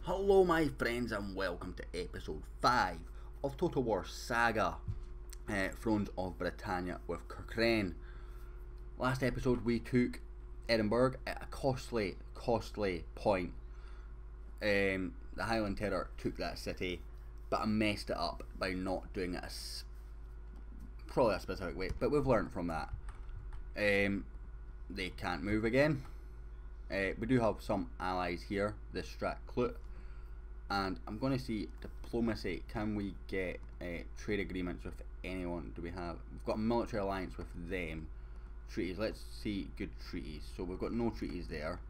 Hello my friends and welcome to episode 5 of Total War Saga, Thrones of Britannia with Circenn. Last episode we took Edinburgh at a costly point. The Highland Terror took that city, but I messed it up by not doing it probably a specific way, but we've learned from that. They can't move again. We do have some allies here, the Northleode, and I'm going to see diplomacy. Can we get trade agreements with anyone? Do we have? We've got a military alliance with them. Treaties. Let's see good treaties. So we've got no treaties there.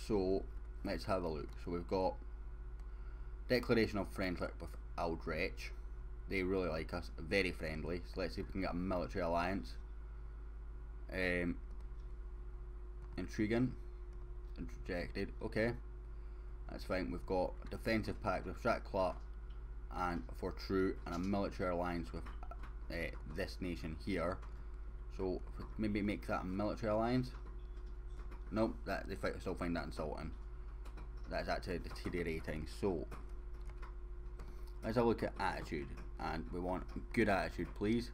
So let's have a look. So we've got declaration of friendship with Aldrich. They really like us. Very friendly. So let's see if we can get a military alliance. Intriguing. Interjected. Okay. That's fine. We've got a defensive pact with Northleode and for True, and a military alliance with this nation here. So if we maybe make that a military alliance. Nope, they still find that insulting. That's actually deteriorating. So let's have a look at attitude, and we want good attitude, please.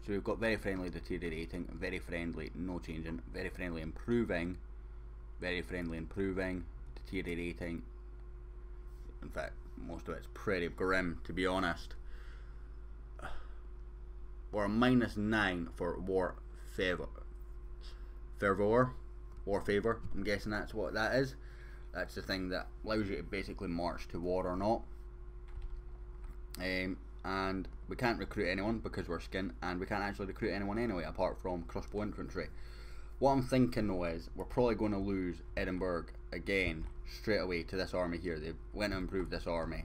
So we've got very friendly, deteriorating, very friendly, no changing, very friendly, improving, very friendly, improving, deteriorating. In fact, most of it's pretty grim, to be honest. We're a -9 for war favor. War favor. I'm guessing that's what that is. That's the thing that allows you to basically march to war or not. And we can't recruit anyone because we're skin, and we can't actually recruit anyone anyway apart from crossbow infantry. What I'm thinking though is we're probably going to lose Edinburgh again straight away to this army here. They went and improved this army.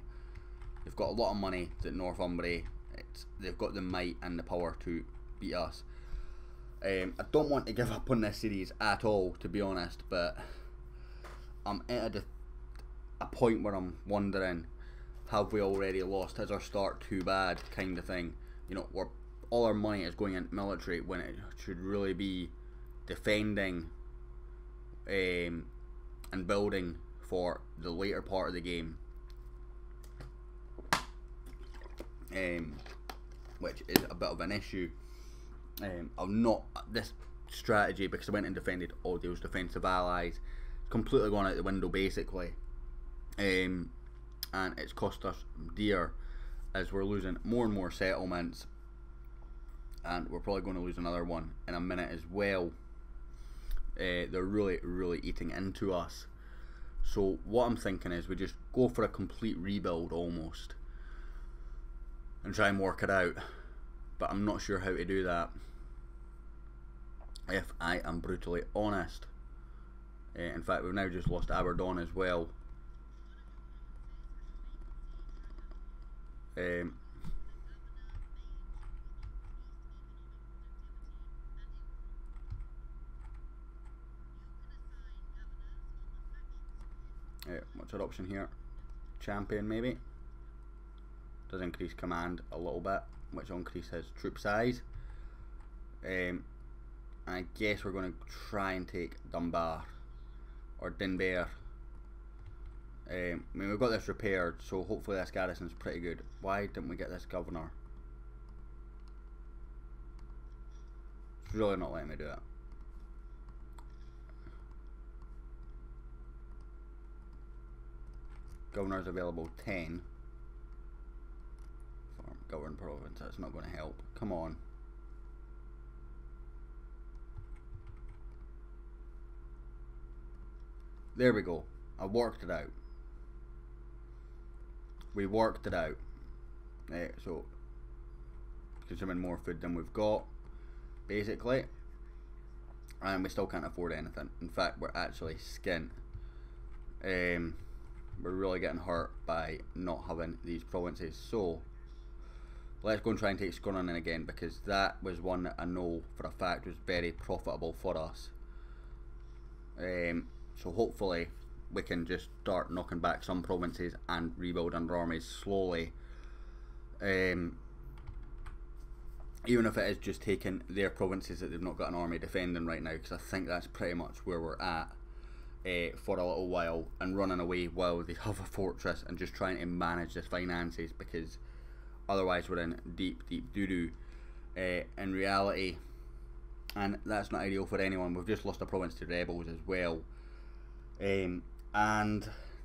They've got a lot of money to Northumbria. They've got the might and the power to beat us. I don't want to give up on this series at all, to be honest, but I'm at a point where I'm wondering, have we already lost? Is our start too bad, kind of thing? You know, all our money is going into military when it should really be defending and building for the later part of the game, which is a bit of an issue. I've not this strategy, because I went and defended all those defensive allies, completely gone out the window basically, and it's cost us dear as we're losing more and more settlements, and we're probably going to lose another one in a minute as well. They're really eating into us. So what I'm thinking is we just go for a complete rebuild almost and try and work it out, but I'm not sure how to do that, if I am brutally honest. In fact, we've now just lost Aberdeen as well. What's our option here? Champion maybe. Does increase command a little bit, which will increase his troop size. I guess we're going to try and take Dunbar or Dinbar. I mean, we've got this repaired, so hopefully this garrison's pretty good. Why didn't we get this governor? It's really not letting me do it. Governors available 10. Farm govern province, that's not going to help. Come on. There we go. I worked it out. We worked it out. So, consuming more food than we've got, basically. And we still can't afford anything. In fact, we're actually skint. We're really getting hurt by not having these provinces. So let's go and try and take Circenn in again, because that was one that I know for a fact was very profitable for us. So hopefully we can just start knocking back some provinces and rebuild under armies slowly. Even if it is just taking their provinces that they've not got an army defending right now, because I think that's pretty much where we're at. for a little while and running away while they have a fortress and just trying to manage the finances, because otherwise we're in deep doo-doo in reality, and that's not ideal for anyone. We've just lost a province to rebels as well, and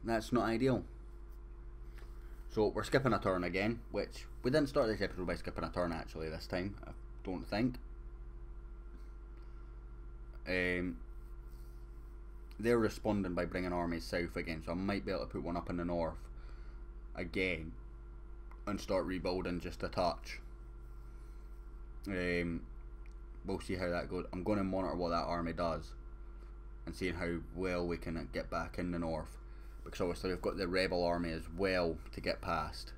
that's not ideal. So we're skipping a turn again, which we didn't start this episode by skipping a turn actually this time, I don't think. They're responding by bringing armies south again, so I might be able to put one up in the north again and start rebuilding just a touch. We'll see how that goes. I'm going to monitor what that army does and seeing how well we can get back in the north, because obviously we've got the rebel army as well to get past.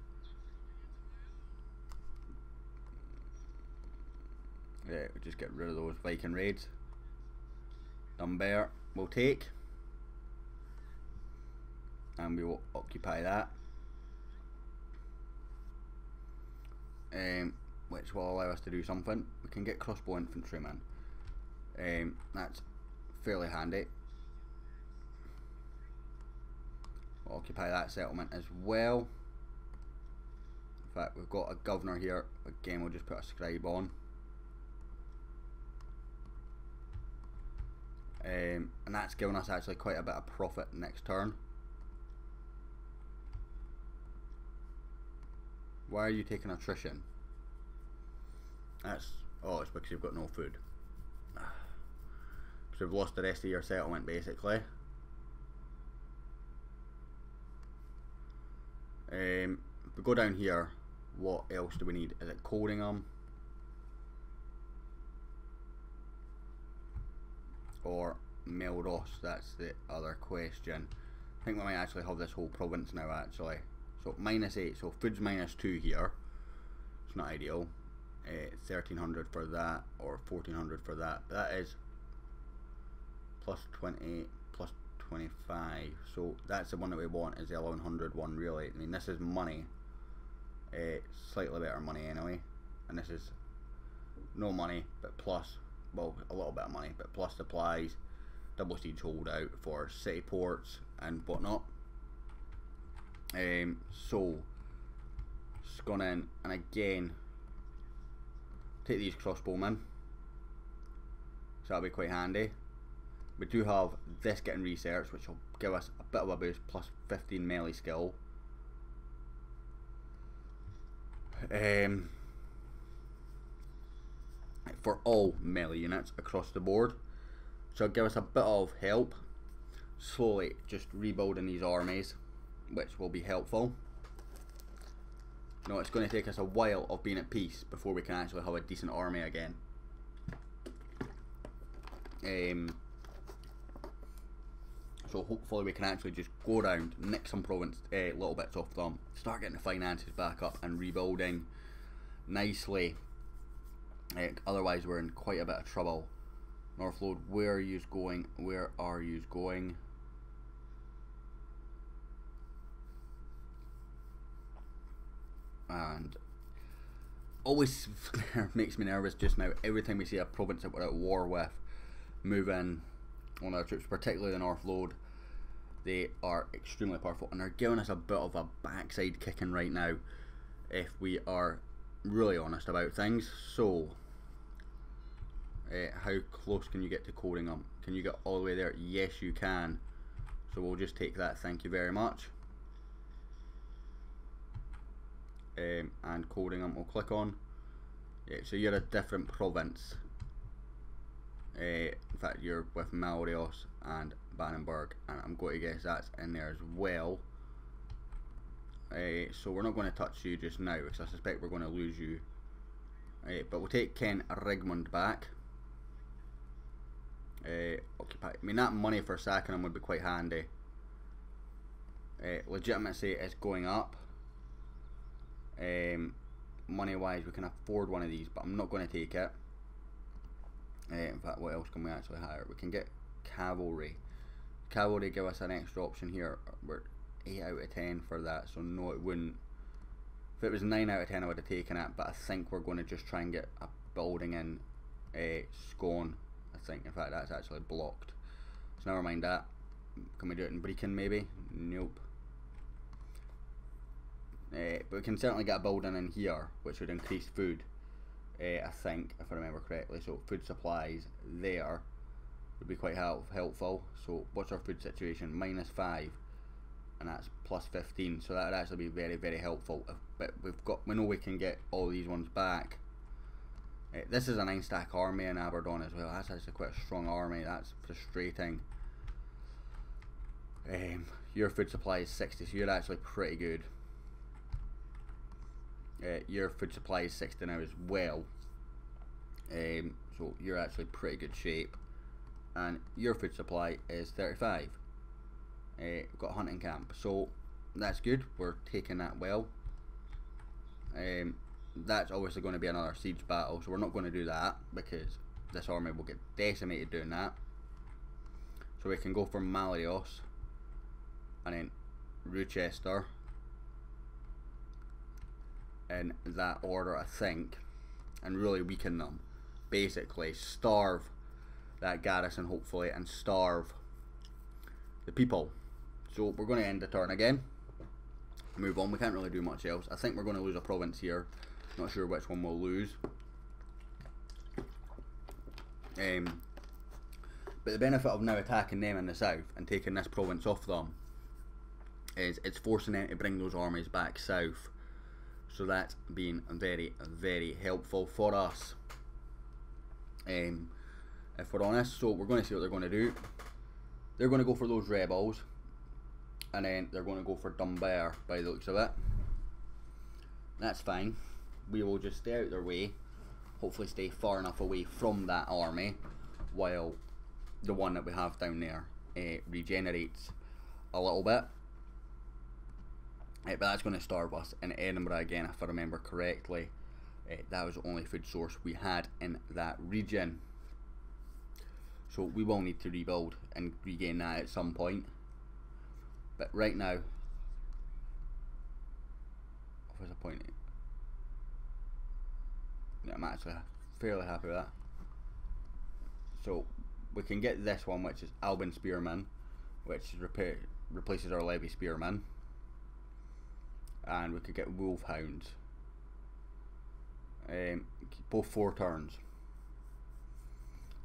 Yeah, we'll just get rid of those Viking raids. Dunbar we'll take, and we will occupy that, which will allow us to do something. We can get crossbow infantrymen. That's fairly handy. We'll occupy that settlement as well. In fact, we've got a governor here. Again, we'll just put a scribe on. And that's given us actually quite a bit of profit next turn. Why are you taking attrition? That's, oh, it's because you've got no food. Because you've lost the rest of your settlement basically. If we go down here, what else do we need? Is it Coldingham? Or Melross? That's the other question. I think we might actually have this whole province now actually. So -8, so food's -2 here. It's not ideal. 1300 for that, or 1400 for that. That is plus 20, plus 25. So that's the one that we want, is the 1100 one really. I mean, this is money. Slightly better money anyway. And this is no money, but plus, well, a little bit of money, but plus supplies, double siege holdout for city ports and whatnot. So just gone in and again take these crossbowmen, so that'll be quite handy. We do have this getting researched, which will give us a bit of a boost, plus 15 melee skill. For all melee units across the board, so it'll give us a bit of help slowly just rebuilding these armies, which will be helpful. No, it's going to take us a while of being at peace before we can actually have a decent army again. So hopefully we can actually just go around, nick some province little bits off them, start getting the finances back up and rebuilding nicely. Otherwise we're in quite a bit of trouble. Northleode, where are you going? Where are you going? And always makes me nervous just now every time we see a province that we're at war with move in on our troops, particularly the Northleode. They are extremely powerful and they're giving us a bit of a backside kicking right now, if we are really honest about things. So how close can you get to Coldingham? Can you get all the way there? Yes you can, so we'll just take that, thank you very much. And Coldingham we'll click on. Yeah, so you're a different province. In fact, you're with Melross and Bannenberg, and I'm going to guess that's in there as well. So we're not going to touch you just now because I suspect we're going to lose you. But we'll take Ken Rigmond back. Occupy. I mean, that money for sacking him would be quite handy. Legitimacy is going up. Money wise, we can afford one of these, but I'm not going to take it. In fact, what else can we actually hire? We can get cavalry. Cavalry give us an extra option here. We're 8 out of 10 for that, so no, it wouldn't. If it was 9 out of 10, I would have taken it, but I think we're going to just try and get a building in Scone. I think, in fact, that's actually blocked, so never mind that. Can we do it in Britannia maybe? Nope. But we can certainly get a building in here, which would increase food. I think, if I remember correctly. So food supplies there would be quite helpful. So what's our food situation? -5, and that's +15. So that would actually be very, very helpful. But we know we can get all these ones back. This is a 9-stack army in Abaddon as well. That's actually quite a strong army. That's frustrating. Your food supply is 60, so you're actually pretty good. Your food supply is 60 now as well. So you're actually pretty good shape. And your food supply is 35. We've got a hunting camp, so that's good. We're taking that well. That's obviously going to be another siege battle, so we're not going to do that because this army will get decimated doing that. So we can go for Malleos and then Rochester in that order, I think, and really weaken them. Basically starve that garrison hopefully, and starve the people. So we're going to end the turn again, move on. We can't really do much else. I think we're going to lose a province here. Not sure which one we'll lose. But the benefit of now attacking them in the south and taking this province off them is it's forcing them to bring those armies back south. So that's been very, very helpful for us, if we're honest. So we're going to see what they're going to do. They're going to go for those rebels, and then they're going to go for Dunbar by the looks of it. That's fine. We will just stay out their way, hopefully stay far enough away from that army, while the one that we have down there regenerates a little bit. But that's going to starve us in Edinburgh again, if I remember correctly. That was the only food source we had in that region. So we will need to rebuild and regain that at some point. But right now, what's the point? Yeah, I'm actually fairly happy with that. So we can get this one, which is Alban Spearman, which replaces our Levy Spearman. And we could get Wolfhounds. Both 4 turns.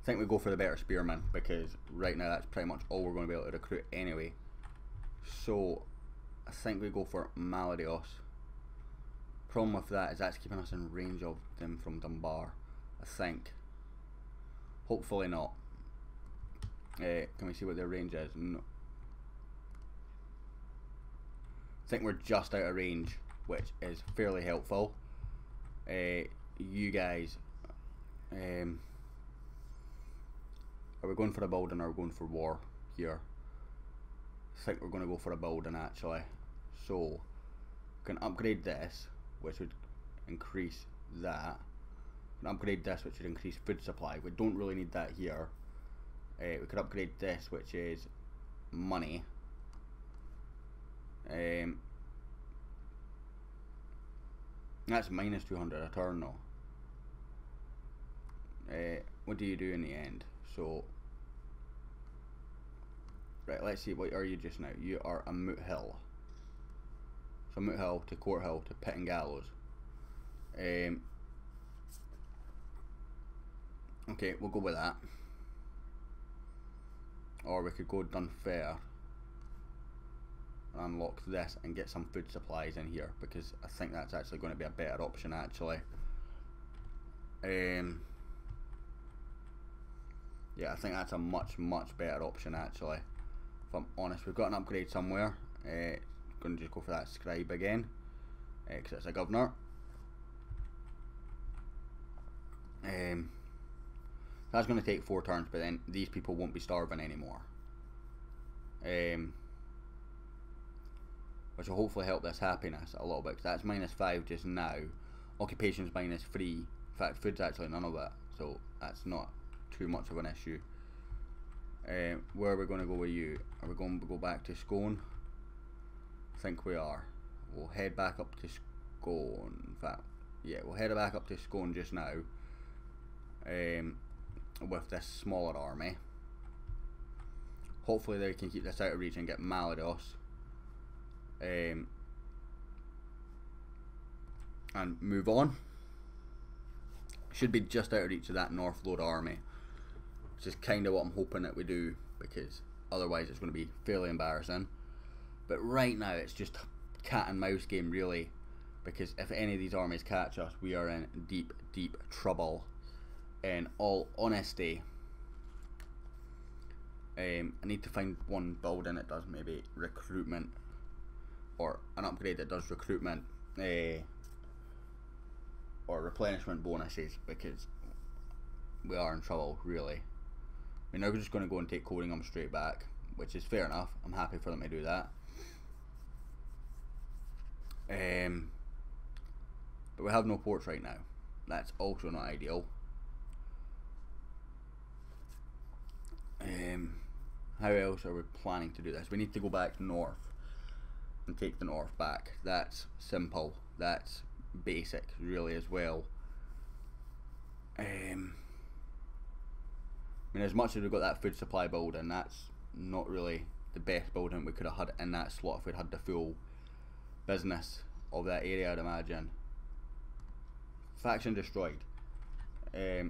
I think we go for the better Spearman, because right now that's pretty much all we're going to be able to recruit anyway. So I think we go for Malleos. Problem with that is that's keeping us in range of them from Dunbar, I think. Hopefully not. Can we see what their range is? No. I think we're just out of range, which is fairly helpful. You guys, are we going for a building or are we going for war here? I think we're going to go for a building actually. So we can upgrade this, which would increase that. We can upgrade this, which would increase food supply. We don't really need that here. We could upgrade this, which is money. That's -200 a turn though. What do you do in the end? So, right, let's see, what are you just now? You are a Moot Hill. So Moot Hill to Court Hill to Pit and Gallows. Okay, we'll go with that. Or we could go Dunfair and unlock this and get some food supplies in here, because I think that's actually going to be a better option actually. Yeah, I think that's a much better option actually, if I'm honest. We've got an upgrade somewhere. Going to just go for that scribe again, because it's a governor. That's going to take 4 turns, but then these people won't be starving anymore, which will hopefully help this happiness a little bit, because that's -5 just now. Occupation's -3. In fact, food's actually none of that, so that's not too much of an issue. Where are we going to go with you? Are we going to go back to Scone? I think we are. We'll head back up to Scone. In fact, yeah, we'll head back up to Scone just now, with this smaller army. Hopefully they can keep this out of reach and get Malados. And move on. Should be just out of reach of that Northleode army, which is kind of what I'm hoping that we do, because otherwise it's going to be fairly embarrassing. But right now it's just cat and mouse game really, because if any of these armies catch us, we are in deep, deep trouble. In all honesty, I need to find one building that does maybe recruitment, or an upgrade that does recruitment or replenishment bonuses, because we are in trouble really. I mean, now we're just going to go and take Codingham straight back, which is fair enough. I'm happy for them to do that. But we have no ports right now. That's also not ideal. How else are we planning to do this? We need to go back north and take the north back. That's simple. That's basic really as well. I mean, as much as we've got that food supply building, that's not really the best building we could have had in that slot if we'd had the full business of that area, I'd imagine. Faction destroyed. Let's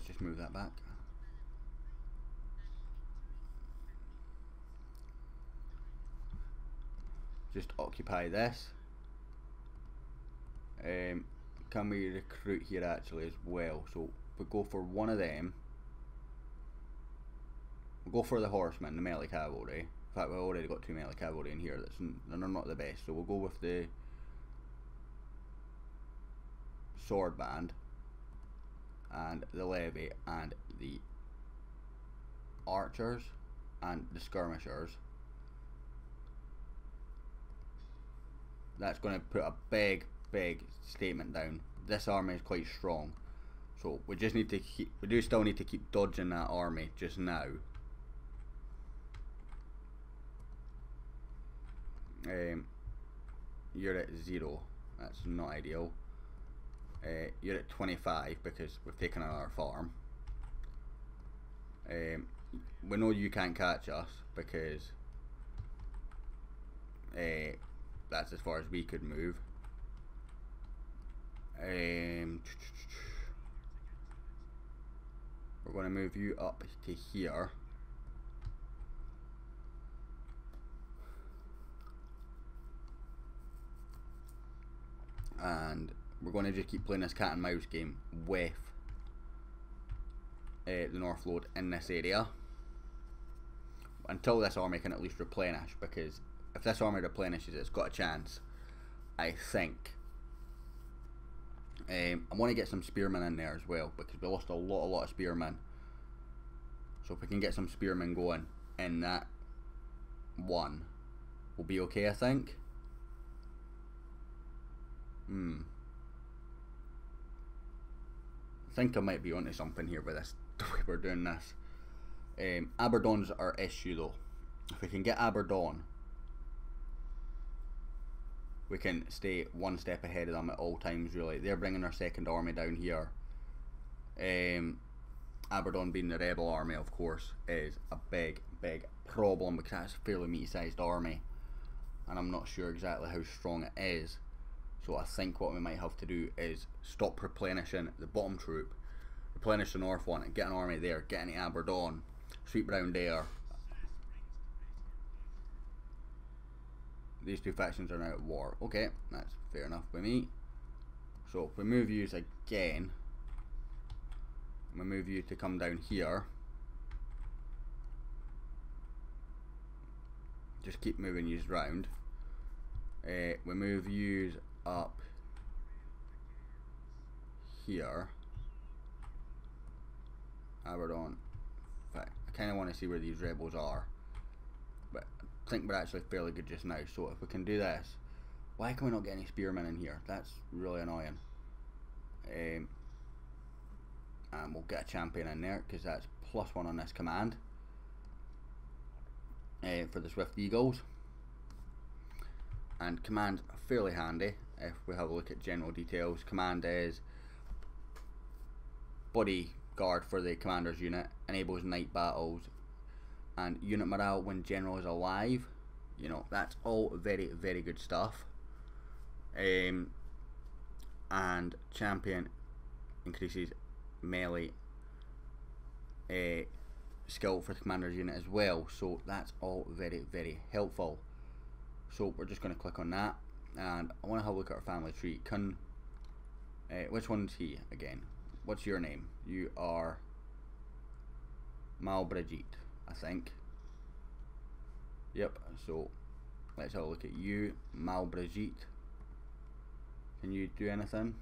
just move that back. Just occupy this. Can we recruit here actually as well? So we'll go for one of them. We'll go for the horsemen, the melee cavalry. In fact, we've already got 2 melee cavalry in here. They're not the best. So we'll go with the sword band and the levy and the archers and the skirmishers. That's going to put a big statement down. This army is quite strong, so we just need to keep. We do still need to keep dodging that army just now. You're at 0. That's not ideal. You're at 25 because we've taken another farm. We know you can't catch us because that's as far as we could move. We're going to move you up to here. And we're going to just keep playing this cat and mouse game with the Northleode in this area until this army can at least replenish, because if this army replenishes, it's got a chance, I think. I want to get some spearmen in there as well, because we lost a lot of spearmen. So if we can get some spearmen going in that one, we'll be okay, I think. I think I might be onto something here with this, the way we're doing this. Aberdon's our issue though. If we can get Aberdon, we can stay one step ahead of them at all times really. They're bringing their second army down here. Aberdon being the rebel army, of course, is a big problem, because that's a fairly meaty sized army and I'm not sure exactly how strong it is. So I think what we might have to do is stop replenishing the bottom troop, replenish the north one and get an army there, get into Aberdon, sweep round there. These two factions are now at war. Okay, that's fair enough by me. So if we move you again, we move you to come down here. Just keep moving yous round. We move yous up here. Aberdon. In fact, I kind of want to see where these rebels are, but I think we're actually fairly good just now. So if we can do this, why can we not get any spearmen in here? That's really annoying. And we'll get a champion in there, because that's +1 on this command for the Swift Eagles. And command's fairly handy. If we have a look at general details, command is bodyguard for the commander's unit, enables night battles, and unit morale when general is alive. You know, that's all very, very good stuff. And champion increases melee skill for the commander's unit as well, so that's all very, very helpful. So we're just going to click on that, and I want to have a look at our family tree. Which one's he again? What's your name? You are Malbrigitte, I think. Yep, so let's have a look at you, Malbrigitte. Can you do anything?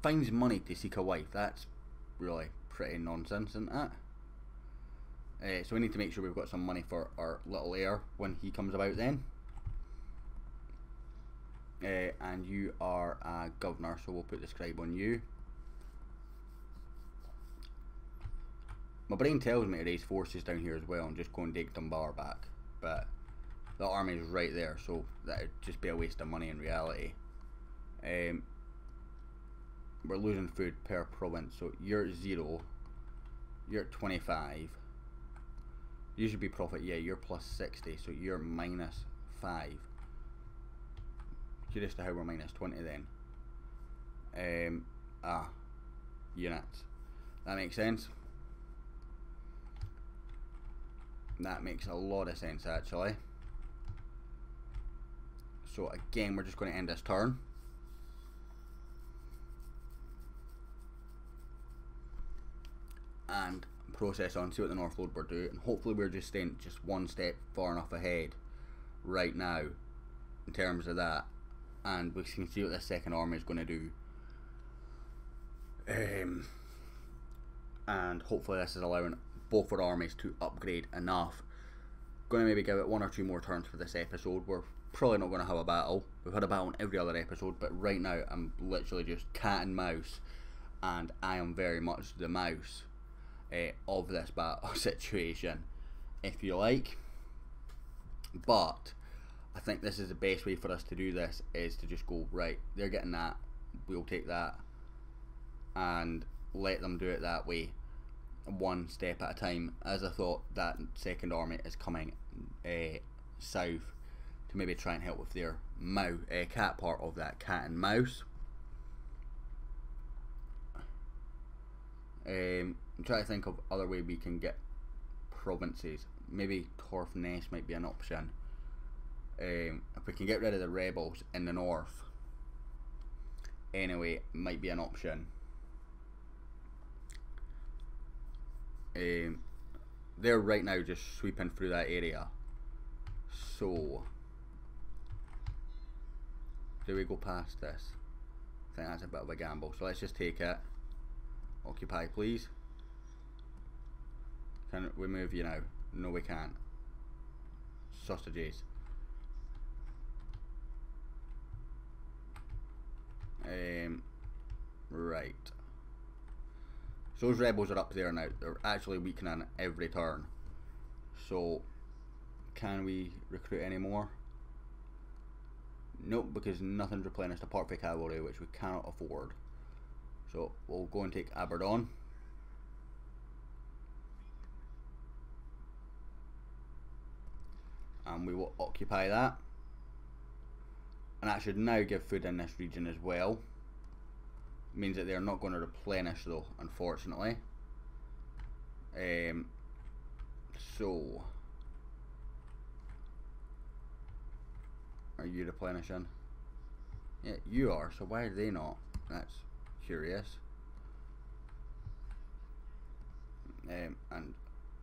Finds money to seek a wife. That's really pretty nonsense, isn't it? So we need to make sure we've got some money for our little heir when he comes about then. And you are a governor, so we'll put the scribe on you. My brain tells me to raise forces down here as well and just go and take Dunbar back, but the army is right there, so that would just be a waste of money in reality. We're losing food per province, so you're 0, you're at 25. You should be profit, yeah, you're plus 60, so you're minus 5. Curious to how we're minus 20 then. Units. That makes sense. That makes a lot of sense actually. So again, we're just going to end this turn. And process on, see what the Northleode were doing, and hopefully we're just staying just one step far enough ahead right now in terms of that, and we can see what this second army is going to do. And hopefully this is allowing both our armies to upgrade enough. Going to maybe give it 1 or 2 more turns for this episode. We're probably not going to have a battle. We've had a battle in every other episode, but right now I'm literally just cat and mouse, and I am very much the mouse of this battle situation, if you like. But I think this is the best way for us to do this, is to just go, right, they're getting that, we'll take that, and let them do it that way, one step at a time, as I thought that second army is coming south to maybe try and help with their cat part of that cat and mouse. I'm trying to think of other way we can get provinces. Maybe Torfness might be an option. If we can get rid of the rebels in the north, anyway, might be an option. They're right now just sweeping through that area. So, do we go past this? I think that's a bit of a gamble. So let's just take it. Occupy, please. Can we move you now? No, we can't. Sausages. Right. So those rebels are up there now. They're actually weakening every turn. So, can we recruit any more? Nope, because nothing's replenished apart from cavalry, which we cannot afford. So we'll go and take Aberdeen. And we will occupy that. And that should now give food in this region as well. Means that they're not going to replenish though, unfortunately. So, are you replenishing? Yeah, you are, so why are they not? That's curious. And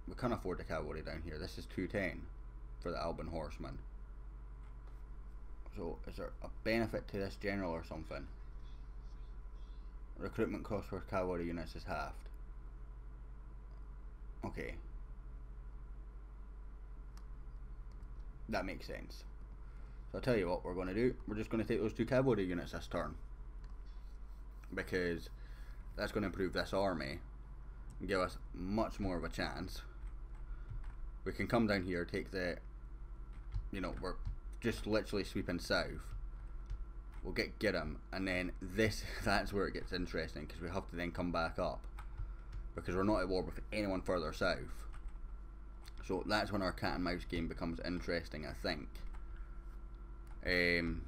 we can't afford the cavalry down here. This is 210 for the Alban horsemen. So is there a benefit to this general or something? Recruitment cost for cavalry units is halved. Okay. That makes sense. So I'll tell you what we're going to do. We're just going to take those 2 cavalry units this turn, because that's going to improve this army and give us much more of a chance. We can come down here, take the, you know, we're just literally sweeping south. We'll get him, and then that's where it gets interesting, because we have to then come back up, because we're not at war with anyone further south. So that's when our cat and mouse game becomes interesting, I think, in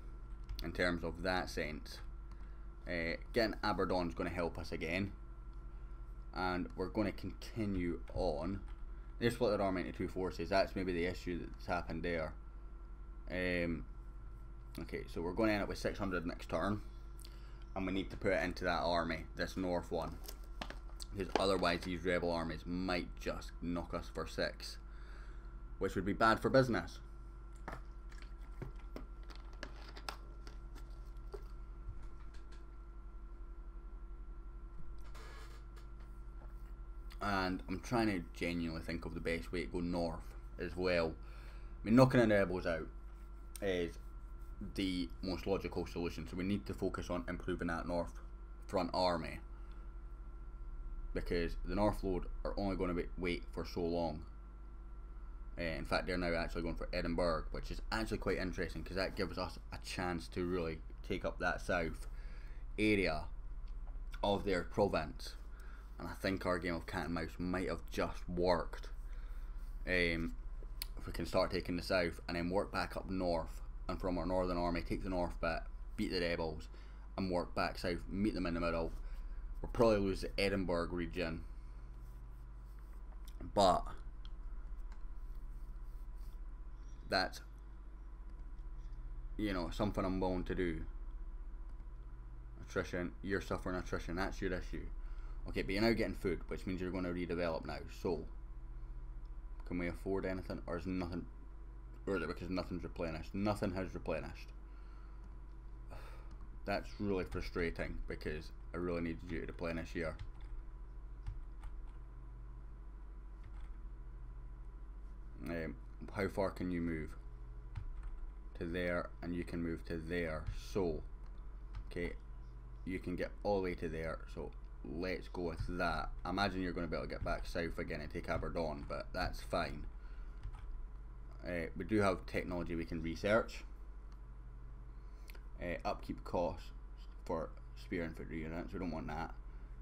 terms of that sense. Getting Aberdeen's going to help us again, and we're going to continue on. They split their army into two forces. That's maybe the issue that's happened there. Okay, so we're going to end up with 600 next turn, and we need to put it into that army, this north one, because otherwise these rebel armies might just knock us for 6, which would be bad for business. And I'm trying to genuinely think of the best way to go north as well. I mean, knocking the rebels out is the most logical solution, so we need to focus on improving that north front army, because the Northleode are only going to wait for so long. In fact, they're now actually going for Edinburgh, which is actually quite interesting, because that gives us a chance to really take up that south area of their province. And I think our game of cat and mouse might have just worked. If we can start taking the south and then work back up north, and from our northern army take the north bit, beat the rebels, and work back south, meet them in the middle. We'll probably lose the Edinburgh region, but that's, you know, something I'm willing to do. Attrition, you're suffering attrition, that's your issue. Okay, but you're now getting food, which means you're going to redevelop now. So, can we afford anything, or is nothing, or is it because nothing's replenished? Nothing has replenished. That's really frustrating, because I really need you to replenish here. How far can you move? To there, and you can move to there. So, okay, you can get all the way to there, so let's go with that. I imagine you're going to be able to get back south again and take Aberdeen, but that's fine. We do have technology we can research. Upkeep costs for spear infantry units, we don't want that,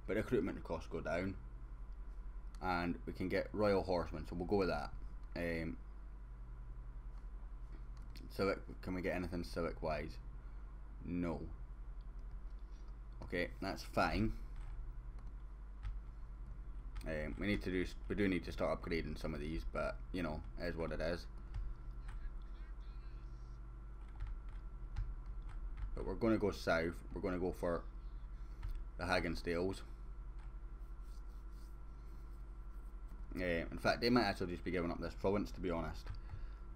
but recruitment costs go down, and we can get royal horsemen, so we'll go with that. Civic, can we get anything civic wise? No. Okay, that's fine. We do need to start upgrading some of these, but you know, it is what it is. But we're going to go south. We're going to go for the Hagenstales. In fact, they might actually just be giving up this province, to be honest. I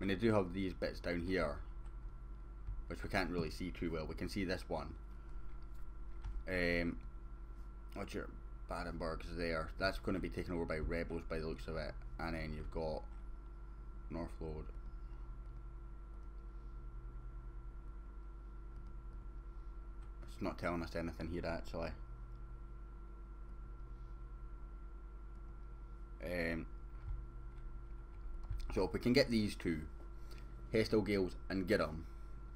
mean, they do have these bits down here, which we can't really see too well. We can see this one. What's your Badenburg's there? That's going to be taken over by rebels by the looks of it. And then you've got Northleode. It's not telling us anything here actually. So if we can get these two, Hestel Gales and Giram,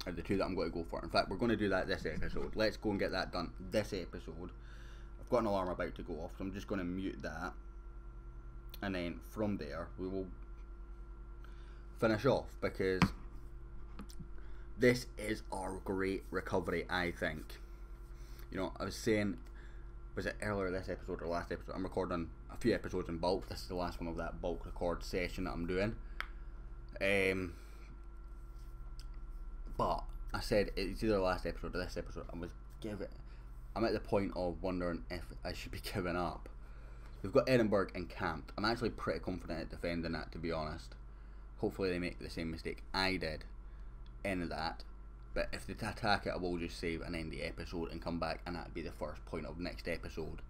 are the two that I'm going to go for. In fact, we're going to do that this episode. Let's go and get that done this episode. I've got an alarm about to go off, so I'm just going to mute that. And then from there, we will finish off, because this is our great recovery, I think. You know, I was saying, was it earlier this episode or last episode? I'm recording a few episodes in bulk. This is the last one of that bulk record session that I'm doing. But I said it's either the last episode or this episode. I'm at the point of wondering if I should be giving up. We've got Edinburgh encamped. I'm actually pretty confident at defending that, to be honest. Hopefully they make the same mistake I did in that. But if they attack it, I will just save and end the episode and come back, and that'd be the first point of next episode,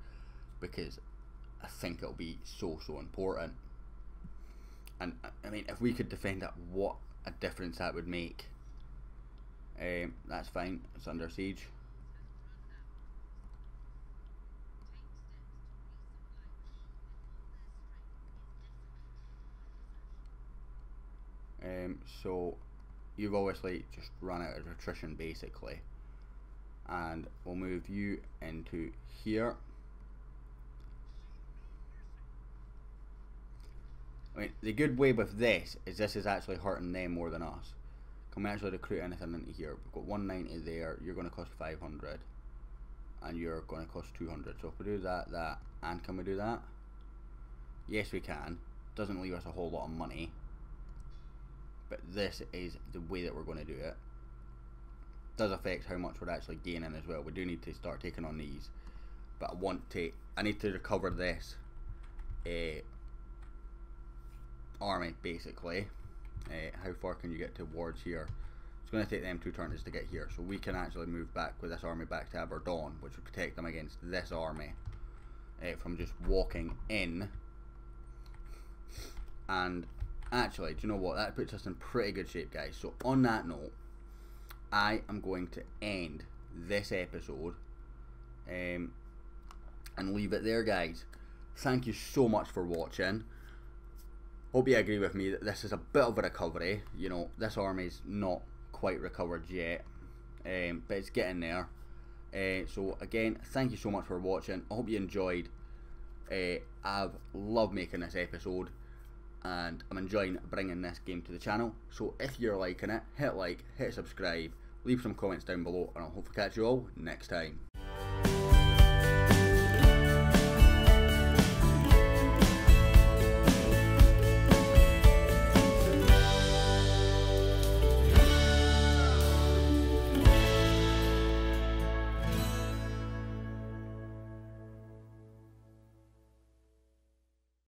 because I think it'll be so important. And I mean, if we could defend that, what a difference that would make. That's fine, it's under siege. So you've obviously just run out of attrition basically, and we'll move you into here. I mean, the good way with this is actually hurting them more than us. Can we actually recruit anything into here? We've got 190 there, you're going to cost 500, and you're going to cost 200. So if we do that, and can we do that? Yes we can. Doesn't leave us a whole lot of money, but this is the way that we're going to do it. Does affect how much we're actually gaining as well. We do need to start taking on these, but I need to recover this army basically. How far can you get towards here? It's going to take them 2 turns to get here, so we can actually move back with this army back to Aberdeen, which will protect them against this army from just walking in. And actually, do you know what, that puts us in pretty good shape, guys. So on that note, I am going to end this episode and leave it there, guys. Thank you so much for watching. Hope you agree with me that this is a bit of a recovery. You know, this army's not quite recovered yet, but it's getting there. So again, thank you so much for watching. I hope you enjoyed. I've loved making this episode, and I'm enjoying bringing this game to the channel. So if you're liking it, hit like, hit subscribe, leave some comments down below, and I'll hopefully catch you all next time.